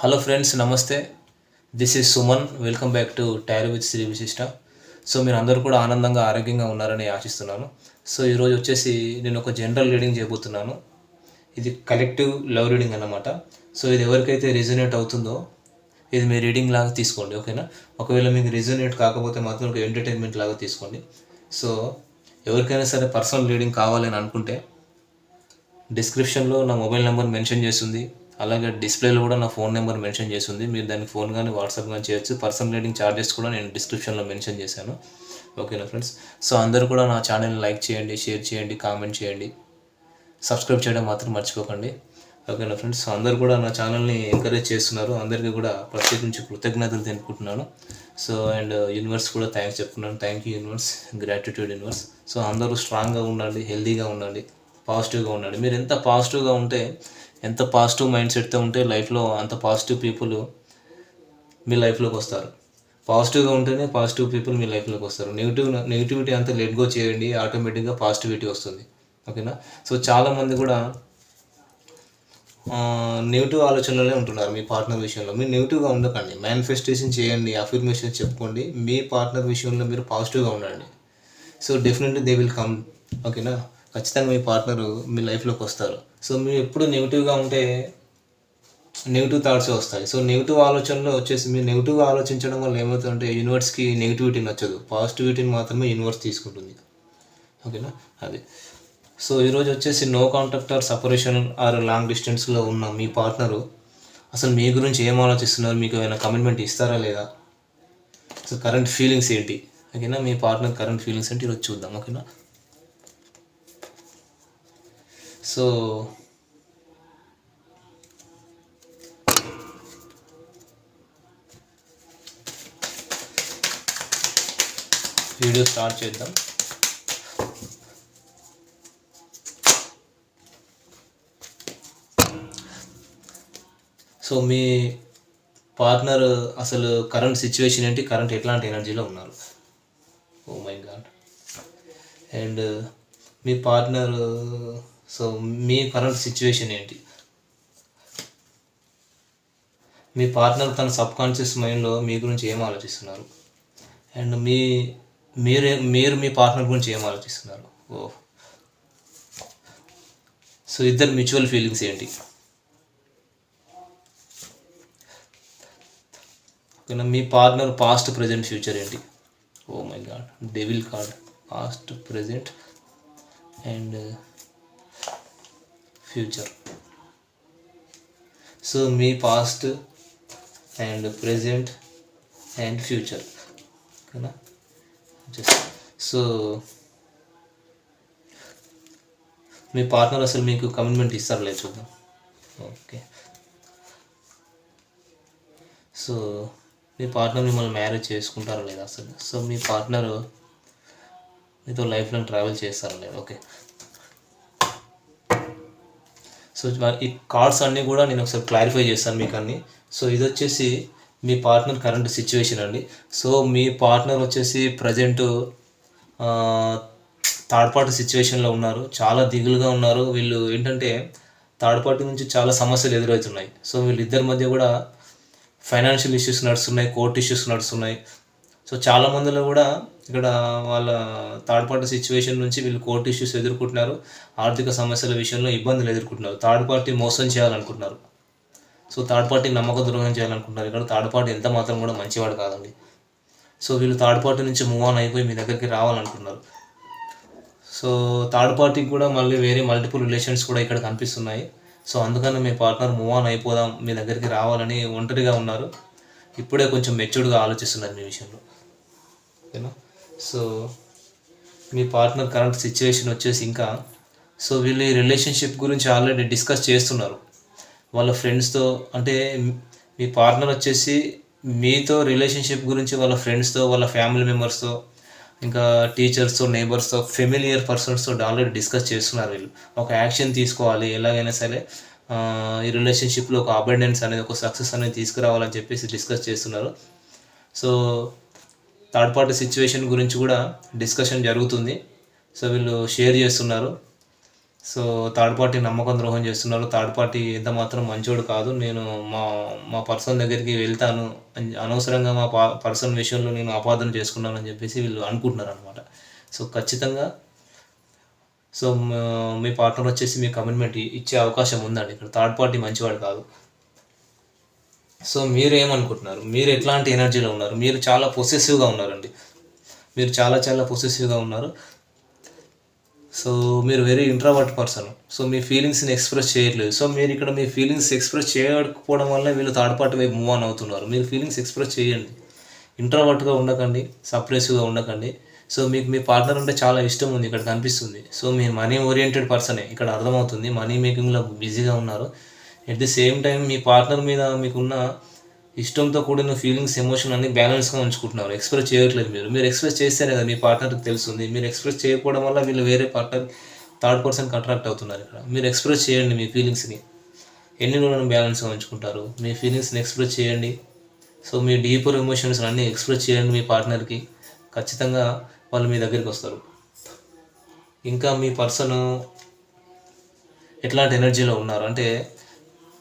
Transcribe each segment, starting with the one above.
Hello friends, నమస్తే. This is Suman. Welcome back to tarot with Shri Vishishta. So మీరు అందరూ కూడా ఆనందంగా ఆరోగ్యంగా ఉన్నారని ఆశిస్తున్నాను. సో ఈరోజు వచ్చేసి నేను ఒక జనరల్ రీడింగ్ చేయబోతున్నాను. ఇది కలెక్టివ్ లవ్ రీడింగ్ అన్నమాట. సో ఇది ఎవరికైతే రెజొనేట్ అవుతుందో ఇది మీ రీడింగ్ లాగా తీసుకోండి, ఓకేనా. ఒకవేళ మీకు రెజొనేట్ కాకపోతే మాత్రం ఒక ఎంటర్టైన్మెంట్ లాగా తీసుకోండి. సో ఎవరికైనా సరే పర్సనల్ రీడింగ్ కావాలని అనుకుంటే డిస్క్రిప్షన్లో నా మొబైల్ నెంబర్ మెన్షన్ చేస్తుంది, అలాగే డిస్ప్లేలో కూడా నా ఫోన్ నెంబర్ మెన్షన్ చేస్తుంది. మీరు దానికి ఫోన్ కానీ వాట్సాప్ కానీ చేయొచ్చు. పర్సనల్ రీడింగ్ ఛార్జెస్ కూడా నేను డిస్క్రిప్షన్లో మెన్షన్ చేశాను, ఓకేనా ఫ్రెండ్స్. సో అందరూ కూడా నా ఛానల్ని లైక్ చేయండి, షేర్ చేయండి, కామెంట్ చేయండి, సబ్స్క్రైబ్ చేయడం మాత్రం మర్చిపోకండి, ఓకేనా ఫ్రెండ్స్. సో అందరూ కూడా నా ఛానల్ని ఎంకరేజ్ చేస్తున్నారు. అందరికీ కూడా ప్రత్యేకించి కృతజ్ఞతలు తెలుపుకుంటున్నాను. సో అండ్ యూనివర్స్ కూడా థ్యాంక్స్ చెప్తున్నాను. Thank you universe, gratitude universe. So అందరూ స్ట్రాంగ్గా ఉండండి, హెల్తీగా ఉండండి, పాజిటివ్గా ఉండండి. మీరు ఎంత పాజిటివ్గా ఉంటే, ఎంత పాజిటివ్ మైండ్ సెట్తో ఉంటే లైఫ్లో అంత పాజిటివ్ పీపుల్ మీ లైఫ్లోకి వస్తారు. పాజిటివ్గా ఉంటేనే పాజిటివ్ పీపుల్ మీ లైఫ్లోకి వస్తారు. నెగిటివిటీ అంతా లెట్ గో చేయండి, ఆటోమేటిక్గా పాజిటివిటీ వస్తుంది, ఓకేనా. సో చాలామంది కూడా నెగిటివ్ ఆలోచనలోనే ఉంటున్నారు మీ పార్ట్నర్ విషయంలో. మీరు నెగిటివ్గా ఉండకండి, మేనిఫెస్టేషన్ చేయండి, అఫర్మేషన్ చెప్పుకోండి. మీ పార్ట్నర్ విషయంలో మీరు పాజిటివ్గా ఉండండి. So definitely they will come, ఓకేనా. ఖచ్చితంగా మీ పార్ట్నరు మీ లైఫ్లోకి వస్తారు. సో మీరు ఎప్పుడు నెగిటివ్గా ఉంటే నెగిటివ్ థాట్స్ వస్తాయి. సో నెగిటివ్ ఆలోచనలో వచ్చేసి మీరు నెగిటివ్గా ఆలోచించడం వల్ల ఏమవుతుందంటే యూనివర్స్కి నెగిటివిటీ నచ్చదు, పాజిటివిటీని మాత్రమే యూనివర్స్ తీసుకుంటుంది, ఓకేనా. అది. సో ఈరోజు వచ్చేసి no contact or separation or long డిస్టెన్స్లో ఉన్న మీ పార్ట్నరు అసలు మీ గురించి ఏం ఆలోచిస్తున్నారు, మీకు ఏమైనా కమిట్మెంట్ ఇస్తారా లేదా, సో కరెంట్ ఫీలింగ్స్ ఏంటి, ఓకేనా. మీ పార్ట్నర్ కరెంట్ ఫీలింగ్స్ ఏంటి ఈరోజు చూద్దాం, ఓకేనా. సో వీడియో స్టార్ట్ చేద్దాం. సో మీ పార్ట్నర్ అసలు కరెంట్ సిచ్యువేషన్ ఏంటి, కరెంట్ ఎట్లాంటి ఎనర్జీలో ఉన్నారు, ఓ మై గాడ్. అండ్ మీ పార్ట్నర్, సో మీ కరెంట్ సిచ్యువేషన్ ఏంటి, మీ పార్ట్నర్ తన సబ్కాన్షియస్ మైండ్లో మీ గురించి ఏం ఆలోచిస్తున్నారు, అండ్ మీరు మీ పార్ట్నర్ గురించి ఏం ఆలోచిస్తున్నారు. ఓ, సో ఇద్దరు మ్యూచువల్ ఫీలింగ్స్ ఏంటి, ఓకేనా. మీ పార్ట్నర్ పాస్ట్, ప్రజెంట్, ఫ్యూచర్ ఏంటి. Oh my god, devil card, past, present and future. So మీ past and present and future, ఓకేనా. సో మీ పార్ట్నర్ అసలు మీకు కమిట్మెంట్ ఇస్తారా లేదు చూద్దాం, ఓకే. సో మీ పార్ట్నర్ మిమ్మల్ని మ్యారేజ్ చేసుకుంటారా లేదా అసలు. సో మీ పార్ట్నర్ మీతో లైఫ్ లాంగ్ ట్రావెల్ చేస్తారా లేదా, ఓకే. సో ఈ కార్డ్స్ అన్నీ కూడా నేను ఒకసారి క్లారిఫై చేస్తాను మీకు అన్నీ. సో ఇది వచ్చేసి మీ పార్ట్నర్ కరెంట్ సిచ్యువేషన్ అండి. సో మీ పార్ట్నర్ వచ్చేసి ప్రజెంట్ థర్డ్ పార్టీ సిచ్యువేషన్లో ఉన్నారు, చాలా దిగులుగా ఉన్నారు. వీళ్ళు ఏంటంటే థర్డ్ పార్టీ నుంచి చాలా సమస్యలు ఎదురవుతున్నాయి. సో వీళ్ళిద్దరి మధ్య కూడా ఫైనాన్షియల్ ఇష్యూస్ నడుస్తున్నాయి, కోర్ట్ ఇష్యూస్ నడుస్తున్నాయి. సో చాలా మందిలో కూడా ఇక్కడ వాళ్ళ థర్డ్ పార్టీ సిచ్యువేషన్ నుంచి వీళ్ళు కోర్టు ఇష్యూస్ ఎదుర్కొంటున్నారు, ఆర్థిక సమస్యల విషయంలో ఇబ్బందులు ఎదుర్కొంటున్నారు. థర్డ్ పార్టీ మోసం చేయాలనుకుంటున్నారు. సో థర్డ్ పార్టీ నమ్మక ద్రోహం చేయాలనుకుంటున్నారు. ఇక్కడ థర్డ్ పార్టీ ఎంత మాత్రం కూడా మంచివాడు కాదండి. సో వీళ్ళు థర్డ్ పార్టీ నుంచి మూవ్ ఆన్ అయిపోయి మీ దగ్గరికి రావాలనుకుంటున్నారు. సో థర్డ్ పార్టీకి కూడా మళ్ళీ వేరే మల్టిపుల్ రిలేషన్స్ కూడా ఇక్కడ కనిపిస్తున్నాయి. సో అందుకని మీ పార్ట్నర్ మూవ్ ఆన్ అయిపోదాం, మీ దగ్గరికి రావాలని ఒంటరిగా ఉన్నారు. ఇప్పుడే కొంచెం మెచ్యూర్డ్గా ఆలోచిస్తున్నారు మీ విషయంలో, ఓకేనా. సో మీ పార్ట్నర్ కరెంట్ సిచ్యువేషన్ వచ్చేసి ఇంకా, సో వీళ్ళు ఈ రిలేషన్షిప్ గురించి ఆల్రెడీ డిస్కస్ చేస్తున్నారు వాళ్ళ ఫ్రెండ్స్తో. అంటే మీ పార్ట్నర్ వచ్చేసి మీతో రిలేషన్షిప్ గురించి వాళ్ళ ఫ్రెండ్స్తో, వాళ్ళ ఫ్యామిలీ మెంబర్స్తో, ఇంకా టీచర్స్తో, నేబర్స్తో, ఫెమిలియర్ పర్సన్స్తో ఆల్రెడీ డిస్కస్ చేస్తున్నారు. వీళ్ళు ఒక యాక్షన్ తీసుకోవాలి, ఎలాగైనా సరే ఈ రిలేషన్షిప్లో ఒక అబండెన్స్ అనేది, ఒక సక్సెస్ అనేది తీసుకురావాలని చెప్పేసి డిస్కస్ చేస్తున్నారు. సో థర్డ్ పార్టీ సిచ్యువేషన్ గురించి కూడా డిస్కషన్ జరుగుతుంది. సో వీళ్ళు షేర్ చేస్తున్నారు. సో థర్డ్ పార్టీ నమ్మకం ద్రోహం చేస్తున్నారు. థర్డ్ పార్టీ ఎంత మాత్రం మంచోడు కాదు. నేను మా మా పర్సన్ దగ్గరికి వెళ్తాను అనవసరంగా మా పర్సన్ విషయంలో నేను అపార్థం చేసుకున్నానని చెప్పేసి వీళ్ళు అనుకుంటున్నారు అనమాట. సో ఖచ్చితంగా సో మీ పార్ట్నర్ వచ్చేసి మీ కమిట్మెంట్ ఇచ్చే అవకాశం ఉందండి. ఇక్కడ థర్డ్ పార్టీ మంచివాడు కాదు. సో మీరు ఏమనుకుంటున్నారు? మీరు ఎట్లాంటి ఎనర్జీలో ఉన్నారు? మీరు చాలా పొసెసివ్గా ఉన్నారండి. మీరు చాలా చాలా పొసెసివ్గా ఉన్నారు. సో మీరు వెరీ ఇంట్రావర్ట్ పర్సన్. సో మీ ఫీలింగ్స్ని ఎక్స్ప్రెస్ చేయట్లేదు. సో మీరు ఇక్కడ మీ ఫీలింగ్స్ ఎక్స్ప్రెస్ చేయకపోవడం వల్ల వీళ్ళు థర్డ్ పార్టీ వైపు మూవ్ ఆన్ అవుతున్నారు. మీరు ఫీలింగ్స్ ఎక్స్ప్రెస్ చేయండి. ఇంట్రావర్ట్గా ఉండకండి, సప్రెసివ్గా ఉండకండి. సో మీకు మీ పార్ట్నర్ అంటే చాలా ఇష్టం ఉంది, ఇక్కడ కనిపిస్తుంది. సో మీరు మనీ ఓరియంటెడ్ పర్సనే, ఇక్కడ అర్థమవుతుంది. మనీ మేకింగ్లో బిజీగా ఉన్నారు. At the same time me partner మీద మీకున్న ఇష్టంతో కూడిన ఫీలింగ్స్, ఎమోషన్ అన్ని బ్యాలెన్స్గా ఉంచుకుంటున్నారు. ఎక్స్ప్రెస్ చేయట్లేదు. మీరు ఎక్స్ప్రెస్ చేస్తేనే కదా మీ పార్ట్నర్కి తెలుస్తుంది. మీరు ఎక్స్ప్రెస్ చేయకపోవడం వల్ల వీళ్ళు వేరే పార్ట్నర్ థర్డ్ పర్సన్కి అట్రాక్ట్ అవుతున్నారు. ఇక్కడ మీరు ఎక్స్ప్రెస్ చేయండి మీ ఫీలింగ్స్ని. ఎన్ని రోజులను బ్యాలెన్స్గా ఉంచుకుంటారు? మీ ఫీలింగ్స్ని ఎక్స్ప్రెస్ చేయండి. సో మీ డీపర్ ఎమోషన్స్ అన్నీ ఎక్స్ప్రెస్ చేయండి మీ పార్ట్నర్కి. ఖచ్చితంగా వాళ్ళు మీ దగ్గరికి వస్తారు. ఇంకా మీ పర్సన్ ఎట్లాంటి ఎనర్జీలో ఉన్నారు అంటే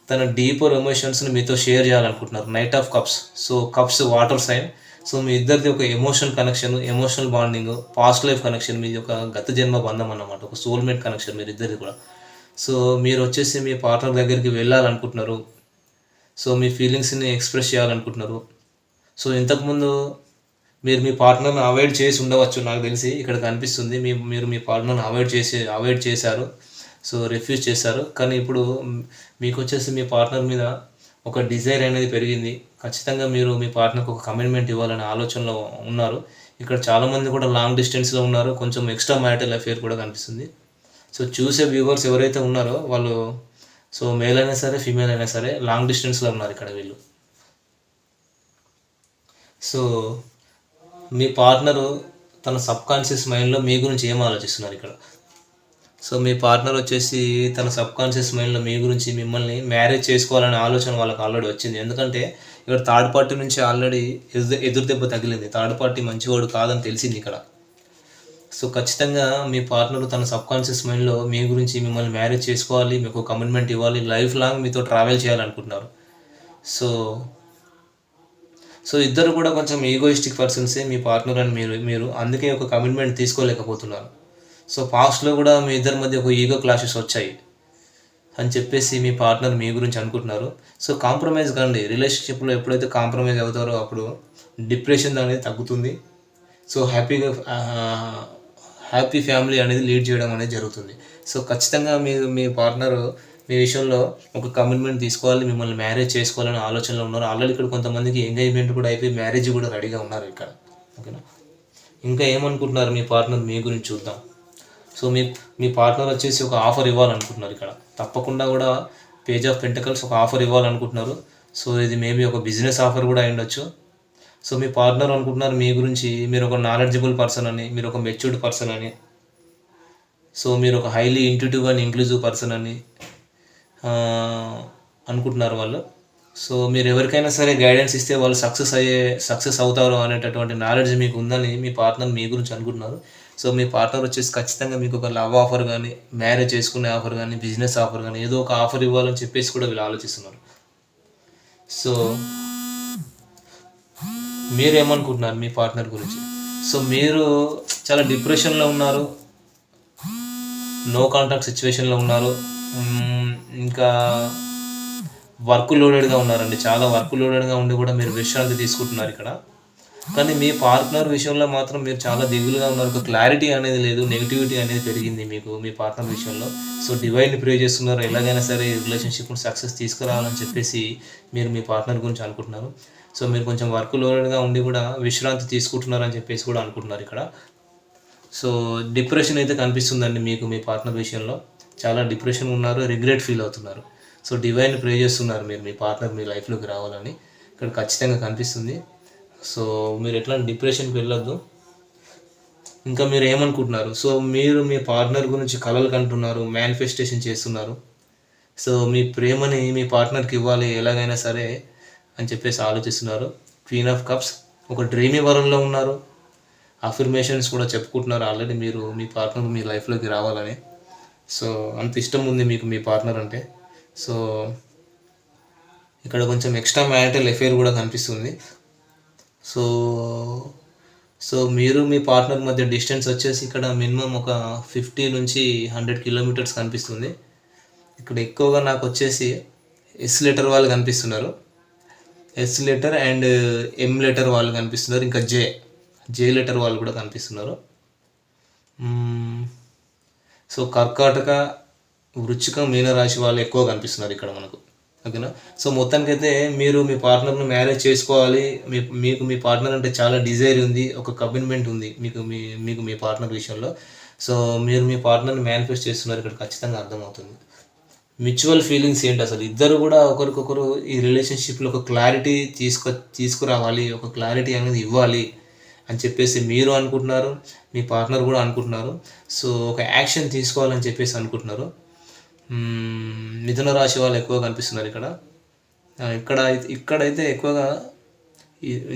తన డీపర్ ఎమోషన్స్ని మీతో షేర్ చేయాలనుకుంటున్నారు. Knight of cups. So cups water sign. So మీ ఇద్దరిది ఒక emotional connection, emotional bonding, past life connection, మీది ఒక గత జన్మ బంధం అన్నమాట, ఒక సోల్మేట్ కనెక్షన్ మీరు ఇద్దరిది కూడా. సో మీరు వచ్చేసి మీ పార్ట్నర్ దగ్గరికి వెళ్ళాలనుకుంటున్నారు. సో మీ ఫీలింగ్స్ని ఎక్స్ప్రెస్ చేయాలనుకుంటున్నారు. సో ఇంతకుముందు మీరు మీ పార్ట్నర్ని అవాయిడ్ చేసి ఉండవచ్చు, నాకు తెలిసి ఇక్కడ కనిపిస్తుంది. మీరు మీ పార్ట్నర్ని అవాయిడ్ చేశారు. సో రిఫ్యూజ్ చేశారు. కానీ ఇప్పుడు మీకు వచ్చేసి మీ పార్ట్నర్ మీద ఒక డిజైర్ అనేది పెరిగింది. ఖచ్చితంగా మీరు మీ పార్ట్నర్కి ఒక కమిట్మెంట్ ఇవ్వాలనే ఆలోచనలో ఉన్నారు. ఇక్కడ చాలామంది కూడా లాంగ్ డిస్టెన్స్లో ఉన్నారు. కొంచెం ఎక్స్ట్రా మ్యారిటల్ అఫేర్ కూడా కనిపిస్తుంది. సో చూసే వ్యూవర్స్ ఎవరైతే ఉన్నారో వాళ్ళు సో మేల్ అయినా సరే, ఫీమేల్ అయినా సరే లాంగ్ డిస్టెన్స్లో ఉన్నారు ఇక్కడ వీళ్ళు. సో మీ పార్ట్నరు తన సబ్కాన్షియస్ మైండ్లో మీ గురించి ఏం ఆలోచిస్తున్నారు ఇక్కడ? సో మీ పార్ట్నర్ వచ్చేసి తన సబ్కాన్షియస్ మైండ్లో మీ గురించి, మిమ్మల్ని మ్యారేజ్ చేసుకోవాలనే ఆలోచన వాళ్ళకి ఆల్రెడీ వచ్చింది. ఎందుకంటే ఇక్కడ థర్డ్ పార్టీ నుంచి ఆల్రెడీ ఎదురు దెబ్బ తగిలింది. థర్డ్ పార్టీ మంచివాడు కాదని తెలిసింది ఇక్కడ. సో ఖచ్చితంగా మీ పార్ట్నర్ తన సబ్కాన్షియస్ మైండ్లో మీ గురించి, మిమ్మల్ని మ్యారేజ్ చేసుకోవాలి, మీకు కమిట్మెంట్ ఇవ్వాలి, లైఫ్ లాంగ్ మీతో ట్రావెల్ చేయాలనుకుంటున్నారు. సో ఇద్దరు కూడా కొంచెం ఈగోయిస్టిక్ పర్సన్సే మీ పార్ట్నర్ అని మీరు అందుకే ఒక కమిట్మెంట్ తీసుకోలేకపోతున్నారు. సో పాస్ట్లో కూడా మీ ఇద్దరి మధ్య ఒక ఈగో క్లాషెస్ వచ్చాయి అని చెప్పేసి మీ పార్ట్నర్ మీ గురించి అనుకుంటున్నారు. సో కాంప్రమైజ్ కండి. రిలేషన్షిప్లో ఎప్పుడైతే కాంప్రమైజ్ అవుతారో అప్పుడు డిప్రెషన్ అనేది తగ్గుతుంది. సో హ్యాపీ ఫ్యామిలీ అనేది లీడ్ చేయడం అనేది జరుగుతుంది. సో ఖచ్చితంగా మీ పార్ట్నరు మీ విషయంలో ఒక కమిట్మెంట్ తీసుకోవాలి, మిమ్మల్ని మ్యారేజ్ చేసుకోవాలని ఆలోచనలో ఉన్నారు. ఆల్రెడీ ఇక్కడ కొంతమందికి ఎంగేజ్మెంట్ కూడా అయిపోయి మ్యారేజ్ కూడా రెడీగా ఉన్నారు ఇక్కడ. ఓకేనా? ఇంకా ఏమనుకుంటున్నారు మీ పార్ట్నర్ మీ గురించి చూద్దాం. సో మీ పార్ట్నర్ వచ్చేసి ఒక ఆఫర్ ఇవ్వాలనుకుంటున్నారు ఇక్కడ. తప్పకుండా కూడా పేజ్ ఆఫ్ పెంటకల్స్ ఒక ఆఫర్ ఇవ్వాలనుకుంటున్నారు. సో ఇది మేబీ ఒక బిజినెస్ ఆఫర్ కూడా అయ్యుండొచ్చు. సో మీ పార్ట్నర్ అనుకుంటున్నారు మీ గురించి, మీరు ఒక నాలెడ్జబుల్ పర్సన్ అని, మీరు ఒక మెచ్యూర్డ్ పర్సన్ అని, సో మీరు ఒక highly intuitive and inclusive person అని అనుకుంటున్నారు వాళ్ళు. సో మీరు ఎవరికైనా సరే గైడెన్స్ ఇస్తే వాళ్ళు సక్సెస్ అవుతారు అనేటటువంటి నాలెడ్జ్ మీకు ఉందని మీ పార్ట్నర్ మీ గురించి అనుకుంటున్నారు. సో మీ పార్ట్నర్ వచ్చేసి ఖచ్చితంగా మీకు ఒక లవ్ ఆఫర్ కానీ, మ్యారేజ్ చేసుకునే ఆఫర్ కానీ, బిజినెస్ ఆఫర్ కానీ ఏదో ఒక ఆఫర్ ఇవ్వాలని చెప్పేసి కూడా వీళ్ళు ఆలోచిస్తున్నారు. సో మీరేమనుకుంటున్నారు మీ పార్ట్నర్ గురించి? సో మీరు చాలా డిప్రెషన్లో ఉన్నారు, నో కాంటాక్ట్ సిచ్యువేషన్లో ఉన్నారు, ఇంకా వర్క్ లోడెడ్గా ఉన్నారండి. చాలా వర్క్ లోడెడ్గా ఉండి కూడా మీరు విశ్రాంతి తీసుకుంటున్నారు ఇక్కడ. కానీ మీ పార్ట్నర్ విషయంలో మాత్రం మీరు చాలా దిగులుగా ఉన్నారు. ఒక క్లారిటీ అనేది లేదు, నెగిటివిటీ అనేది పెరిగింది మీకు మీ పార్ట్నర్ విషయంలో. సో డివైన్ని ప్రే చేస్తున్నారు, ఎలాగైనా సరే రిలేషన్షిప్ని సక్సెస్ తీసుకురావాలని చెప్పేసి మీరు మీ పార్ట్నర్ గురించి అనుకుంటున్నారు. సో మీరు కొంచెం వర్క్ లోడెడ్గా ఉండి కూడా విశ్రాంతి తీసుకుంటున్నారని చెప్పేసి కూడా అనుకుంటున్నారు ఇక్కడ. సో డిప్రెషన్ అయితే కనిపిస్తుందండి మీకు మీ పార్ట్నర్ విషయంలో. చాలా డిప్రెషన్ ఉన్నారు, రిగ్రెట్ ఫీల్ అవుతున్నారు. సో డివైన్ ప్రే చేస్తున్నారు మీరు మీ పార్ట్నర్ మీ లైఫ్లోకి రావాలని ఇక్కడ ఖచ్చితంగా కనిపిస్తుంది. సో మీరు ఎట్లాంటి డిప్రెషన్కి వెళ్ళొద్దు. ఇంకా మీరు ఏమనుకుంటున్నారు? సో మీరు మీ పార్ట్నర్ గురించి కలలు కంటున్నారు, మేనిఫెస్టేషన్ చేస్తున్నారు. సో మీ ప్రేమని మీ పార్ట్నర్కి ఇవ్వాలి ఎలాగైనా సరే అని చెప్పేసి ఆలోచిస్తున్నారు. క్వీన్ ఆఫ్ కప్స్, ఒక డ్రీమీ వరల్డ్లో ఉన్నారు. అఫర్మేషన్స్ కూడా చెప్పుకుంటున్నారు ఆల్రెడీ మీరు మీ పార్ట్నర్ మీ లైఫ్లోకి రావాలని. సో అంత ఇష్టం ఉంది మీకు మీ పార్ట్నర్ అంటే. సో ఇక్కడ కొంచెం ఎక్స్ట్రా మ్యారిటల్ ఎఫైర్ కూడా కనిపిస్తుంది. సో సో మీరు మీ పార్ట్నర్ మధ్య డిస్టెన్స్ వచ్చేసి ఇక్కడ మినిమం ఒక 50 నుంచి 100 కిలోమీటర్స్ కనిపిస్తుంది. ఇక్కడ ఎక్కువగా నాకు వచ్చేసి ఎస్ లెటర్ వాళ్ళు కనిపిస్తున్నారు, S letter and M letter వాళ్ళు కనిపిస్తున్నారు, ఇంకా జే లెటర్ వాళ్ళు కూడా కనిపిస్తున్నారు. సో కర్కాటక, వృశ్చికం, మీనరాశి వాళ్ళు ఎక్కువ కనిపిస్తున్నారు ఇక్కడ మనకు. ఓకేనా. సో మొత్తానికైతే మీరు మీ పార్ట్నర్ను మ్యారేజ్ చేసుకోవాలి, మీకు మీ పార్ట్నర్ అంటే చాలా డిజైర్ ఉంది, ఒక కమిట్మెంట్ ఉంది మీకు మీ పార్ట్నర్ విషయంలో. సో మీరు మీ పార్ట్నర్ని మేనిఫెస్ట్ చేస్తున్నారు, ఇక్కడ ఖచ్చితంగా అర్థమవుతుంది. మ్యూచువల్ ఫీలింగ్స్ ఏంటి అసలు, ఇద్దరు కూడా ఒకరికొకరు ఈ రిలేషన్షిప్లో ఒక క్లారిటీ తీసుకురావాలి, ఒక క్లారిటీ అనేది ఇవ్వాలి అని చెప్పేసి మీరు అనుకుంటున్నారు, మీ పార్ట్నర్ కూడా అనుకుంటున్నారు. సో ఒక యాక్షన్ తీసుకోవాలని చెప్పేసి అనుకుంటున్నారు. మిథున రాశి వాళ్ళు ఎక్కువ కనిపిస్తున్నారు ఇక్కడ. ఇక్కడైతే ఎక్కువగా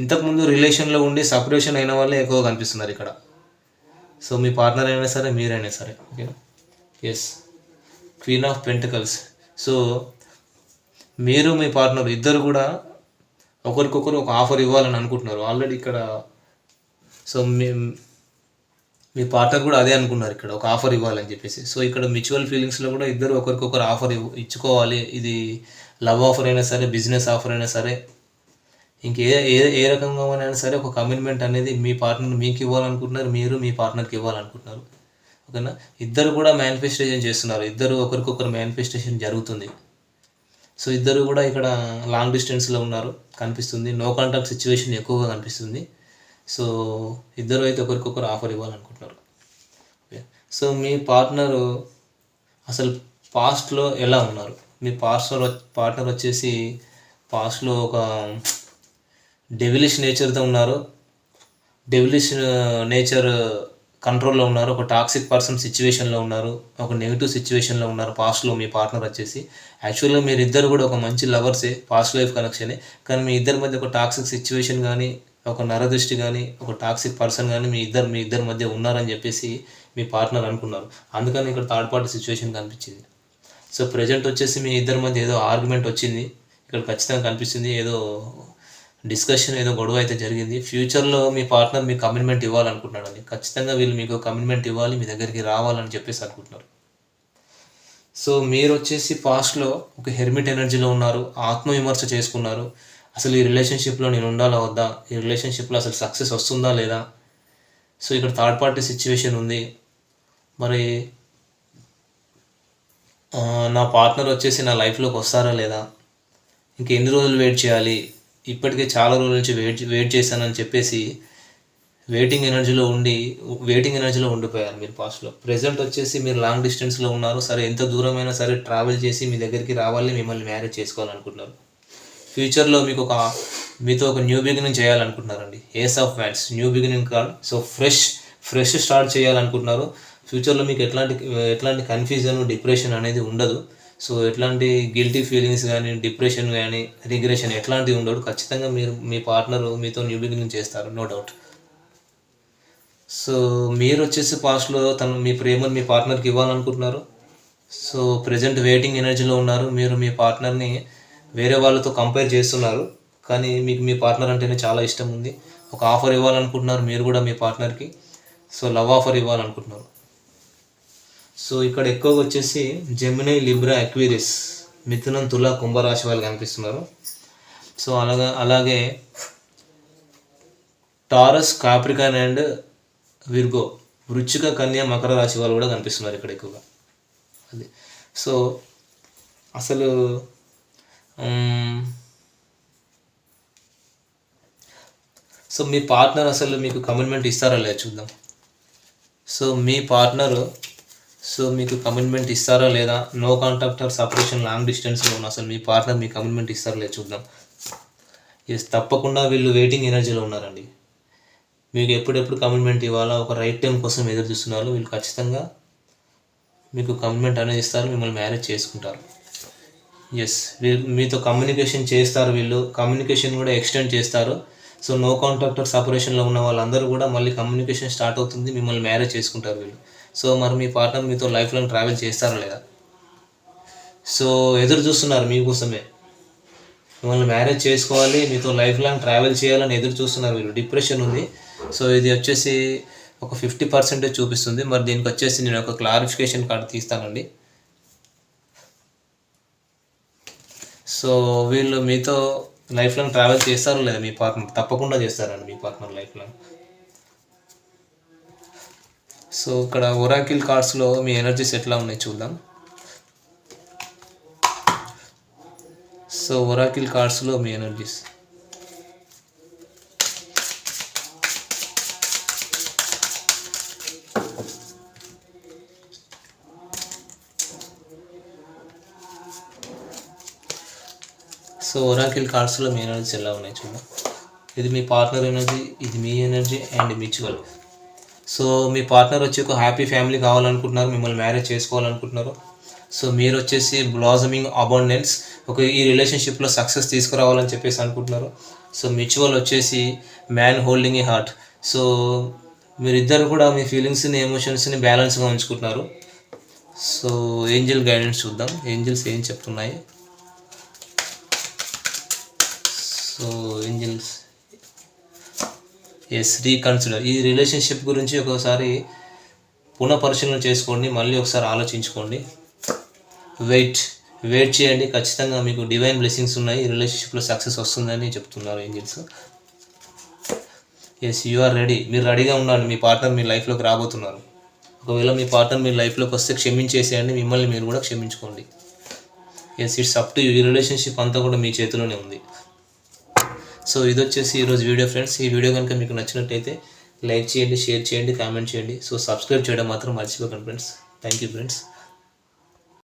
ఇంతకుముందు రిలేషన్లో ఉండి సపరేషన్ అయిన వాళ్ళే ఎక్కువ కనిపిస్తున్నారు ఇక్కడ. సో మీ పార్ట్నర్ అయినా సరే, మీరైనా సరే. ఓకేనా. Yes, queen of pentacles. So మీరు మీ పార్ట్నర్ ఇద్దరు కూడా ఒకరికొకరు ఒక ఆఫర్ ఇవ్వాలని అనుకుంటున్నారు ఆల్రెడీ ఇక్కడ. సో మీ పార్ట్నర్ కూడా అదే అనుకున్నారు ఇక్కడ, ఒక ఆఫర్ ఇవ్వాలని చెప్పేసి. సో ఇక్కడ మ్యూచువల్ ఫీలింగ్స్లో కూడా ఇద్దరు ఒకరికొకరు ఆఫర్ ఇచ్చుకోవాలి. ఇది లవ్ ఆఫర్ అయినా సరే, బిజినెస్ ఆఫర్ అయినా సరే, ఇంకే ఏ రకంగా అయినా సరే ఒక కమిట్మెంట్ అనేది మీ పార్ట్నర్ మీకు ఇవ్వాలనుకుంటున్నారు, మీరు మీ పార్ట్నర్కి ఇవ్వాలనుకుంటున్నారు. ఓకేనా. ఇద్దరు కూడా మేనిఫెస్టేషన్ చేస్తున్నారు, ఇద్దరు ఒకరికొకరు మేనిఫెస్టేషన్ జరుగుతుంది. సో ఇద్దరు కూడా ఇక్కడ లాంగ్ డిస్టెన్స్లో ఉన్నారు కనిపిస్తుంది, నో కాంటాక్ట్ సిచ్యువేషన్ ఎక్కువగా కనిపిస్తుంది. సో ఇద్దరు అయితే ఒకరికొకరు ఆఫర్ ఇవ్వాలనుకుంటున్నారు. సో మీ పార్ట్నరు అసలు పాస్ట్లో ఎలా ఉన్నారు, మీ పార్ట్నర్ వచ్చేసి పాస్ట్లో ఒక డెవిలిష్ నేచర్తో ఉన్నారు, డెవిలిష్ నేచర్ కంట్రోల్లో ఉన్నారు, ఒక టాక్సిక్ పర్సన్ సిచ్యువేషన్లో ఉన్నారు, ఒక నెగిటివ్ సిచ్యువేషన్లో ఉన్నారు పాస్ట్లో మీ పార్ట్నర్ వచ్చేసి. యాక్చువల్గా మీరు ఇద్దరు కూడా ఒక మంచి లవర్సే, పాస్ట్ లైఫ్ కనెక్షనే, కానీ మీ ఇద్దరి మధ్య ఒక టాక్సిక్ సిచ్యువేషన్ కానీ, ఒక నరదృష్టి కానీ, ఒక టాక్సిక్ పర్సన్ కానీ మీ ఇద్దరి మధ్య ఉన్నారని చెప్పేసి మీ పార్ట్నర్ అనుకున్నారు. అందుకని ఇక్కడ థర్డ్ పార్టీ సిచ్యువేషన్ కనిపించింది. సో ప్రజెంట్ వచ్చేసి మీ ఇద్దరి మధ్య ఏదో ఆర్గ్యుమెంట్ వచ్చింది ఇక్కడ ఖచ్చితంగా కనిపిస్తుంది, ఏదో డిస్కషన్, ఏదో గొడవ అయితే జరిగింది. ఫ్యూచర్లో మీ పార్ట్నర్ మీకు కమిట్మెంట్ ఇవ్వాలనుకుంటున్నాడు, ఖచ్చితంగా వీళ్ళు మీకు కమిట్మెంట్ ఇవ్వాలి, మీ దగ్గరికి రావాలని చెప్పేసి అనుకుంటున్నారు. సో మీరు వచ్చేసి పాస్ట్లో ఒక హెర్మిట్ ఎనర్జీలో ఉన్నారు, ఆత్మవిమర్శ చేసుకున్నారు. అసలు ఈ రిలేషన్షిప్లో నేను ఉండాలా వద్దా, ఈ రిలేషన్షిప్లో అసలు సక్సెస్ వస్తుందా లేదా. సో ఇక్కడ థర్డ్ పార్టీ సిచ్యువేషన్ ఉంది. మరి నా పార్ట్నర్ వచ్చేసి నా లైఫ్లోకి వస్తారా లేదా, ఇంకెన్ని రోజులు వెయిట్ చేయాలి, ఇప్పటికే చాలా రోజుల నుంచి వెయిట్ చేశానని చెప్పేసి వెయిటింగ్ ఎనర్జీలో ఉండిపోయారు మీరు పాస్ట్లో. ప్రెజెంట్ వచ్చేసి మీరు లాంగ్ డిస్టెన్స్లో ఉన్నారు, సరే ఎంత దూరమైనా సరే ట్రావెల్ చేసి మీ దగ్గరికి రావాలి, మిమ్మల్ని మ్యారేజ్ చేసుకోవాలనుకుంటున్నారు. ఫ్యూచర్లో మీతో ఒక న్యూ బిగినింగ్ చేయాలనుకుంటున్నారండి. Ace of wands, new beginning card. So fresh start చేయాలనుకుంటున్నారు. ఫ్యూచర్లో మీకు ఎట్లాంటి కన్ఫ్యూజన్, డిప్రెషన్ అనేది ఉండదు. సో ఎట్లాంటి గిల్టీ ఫీలింగ్స్ కానీ, డిప్రెషన్ కానీ, రిగ్రెషన్ ఎట్లాంటివి ఉండదు. ఖచ్చితంగా మీ పార్ట్నర్ మీతో న్యూ బిగినింగ్ చేస్తారు, నో డౌట్. సో మీరు వచ్చేసి పాస్ట్లో మీ ప్రేమను మీ పార్ట్నర్కి ఇవ్వాలనుకుంటున్నారు. సో ప్రజెంట్ వెయిటింగ్ ఎనర్జీలో ఉన్నారు. మీరు మీ పార్ట్నర్ని వేరే వాళ్ళతో కంపేర్ చేస్తున్నారు, కానీ మీకు మీ పార్ట్నర్ అంటేనే చాలా ఇష్టం ఉంది. ఒక ఆఫర్ ఇవ్వాలనుకుంటున్నారు మీరు కూడా మీ పార్ట్నర్కి. సో లవ్ ఆఫర్ ఇవ్వాలనుకుంటున్నారు. సో ఇక్కడ ఎక్కువగా వచ్చేసి జెమినీ, లిబ్రా, అక్వేరియస్, మిథునం, తుల, కుంభరాశి వాళ్ళు కనిపిస్తున్నారు. సో అలాగే టారస్, కాప్రికాన్ అండ్ విర్గో, వృశ్చిక, కన్య, మకర రాశి వాళ్ళు కూడా కనిపిస్తున్నారు ఇక్కడ ఎక్కువగా. అది సో అసలు సో మీ పార్ట్నర్ అసలు మీకు కమిట్మెంట్ ఇస్తారా లేదా చూద్దాం. సో మీ పార్ట్నర్ మీకు కమిట్మెంట్ ఇస్తారా లేదా, no contact or separation, long డిస్టెన్స్లో ఉన్న అసలు మీ పార్ట్నర్ మీ కమిట్మెంట్ ఇస్తారా లేదా చూద్దాం. ఎస్, తప్పకుండా వీళ్ళు వెయిటింగ్ ఎనర్జీలో ఉన్నారండి. మీకు ఎప్పుడెప్పుడు కమిట్మెంట్ ఇవ్వాలా, ఒక రైట్ టైం కోసం ఎదురు చూస్తున్నారు. వీళ్ళు ఖచ్చితంగా మీకు కమిట్మెంట్ అనేది ఇస్తారు, మిమ్మల్ని మ్యారేజ్ చేసుకుంటారు. ఎస్, మీతో కమ్యూనికేషన్ చేస్తారు, వీళ్ళు కమ్యూనికేషన్ కూడా ఎక్స్టెండ్ చేస్తారు. సో నో కాంటాక్ట్ ఆర్ సపరేషన్లో ఉన్న వాళ్ళందరూ కూడా మళ్ళీ కమ్యూనికేషన్ స్టార్ట్ అవుతుంది, మిమ్మల్ని మ్యారేజ్ చేసుకుంటారు వీళ్ళు. సో మరి మీ పార్ట్నర్ మీతో లైఫ్ లాంగ్ ట్రావెల్ చేస్తారా లేదా? సో ఎదురు చూస్తున్నారు మీకోసమే, మిమ్మల్ని మ్యారేజ్ చేసుకోవాలి, మీతో లైఫ్ లాంగ్ ట్రావెల్ చేయాలని ఎదురు చూస్తున్నారు వీళ్ళు. డిప్రెషన్ ఉంది. సో ఇది వచ్చేసి ఒక 50% చూపిస్తుంది. మరి దీనికి వచ్చేసి నేను ఒక క్లారిఫికేషన్ కార్డు తీస్తానండి. సో వీళ్ళు మీతో లైఫ్ లాంగ్ ట్రావెల్ చేస్తారో లేదా మీ పార్ట్నర్? తప్పకుండా చేస్తారండి మీ పార్ట్నర్ లైఫ్ లాంగ్. సో ఇక్కడ ఒరాకిల్ కార్డ్స్లో మీ ఎనర్జీస్ ఎట్లా ఉన్నాయి చూద్దాం. సో ఒరాకిల్ కార్డ్స్లో మీ ఎనర్జీస్, సో ఒరాకిల్ కార్డ్స్లో మీ ఎనర్జీస్ ఎలా ఉన్నాయి చూద్దాం. ఇది మీ పార్ట్నర్ ఎనర్జీ, ఇది మీ ఎనర్జీ అండ్ మ్యూచువల్. సో మీ పార్ట్నర్ వచ్చి ఒక హ్యాపీ ఫ్యామిలీ కావాలనుకుంటున్నారు, మిమ్మల్ని మ్యారేజ్ చేసుకోవాలనుకుంటున్నారు. సో మీరు వచ్చేసి బ్లాజమింగ్ అబాండెన్స్, ఒక ఈ రిలేషన్షిప్లో సక్సెస్ తీసుకురావాలని చెప్పేసి అనుకుంటున్నారు. సో మ్యూచువల్ వచ్చేసి man holding a heart. So మీరిద్దరు కూడా మీ ఫీలింగ్స్ని ఎమోషన్స్ని బ్యాలెన్స్గా ఉంచుకుంటున్నారు. సో ఏంజల్ గైడెన్స్ చూద్దాం, ఏంజల్స్ ఏం చెప్తున్నాయి. సో ఏంజల్స్ రీకన్సిడర్, ఈ రిలేషన్షిప్ గురించి ఒకసారి పునఃపరిశీలన చేసుకోండి, మళ్ళీ ఒకసారి ఆలోచించుకోండి. వెయిట్ చేయండి, ఖచ్చితంగా మీకు డివైన్ బ్లెస్సింగ్స్ ఉన్నాయి, ఈ రిలేషన్షిప్లో సక్సెస్ వస్తుందని చెప్తున్నారు ఏంజల్స్. యు ఆర్ రెడీ, మీరు రెడీగా ఉండండి, మీ పార్ట్నర్ మీ లైఫ్లోకి రాబోతున్నారు. ఒకవేళ మీ పార్ట్నర్ మీ లైఫ్లోకి వస్తే క్షమించేసేయండి, మిమ్మల్ని మీరు కూడా క్షమించుకోండి. ఇట్స్ అప్ టు యూ, ఈ రిలేషన్షిప్ అంతా కూడా మీ చేతిలోనే ఉంది. సో ఇది వచ్చేసి ఈరోజు వీడియో ఫ్రెండ్స్. ఈ వీడియో కనుక మీకు నచ్చినట్టయితే లైక్ చేయండి, షేర్ చేయండి, కామెంట్ చేయండి. సో సబ్స్క్రైబ్ చేయడం మాత్రం మర్చిపోకండి ఫ్రెండ్స్. Thank you friends.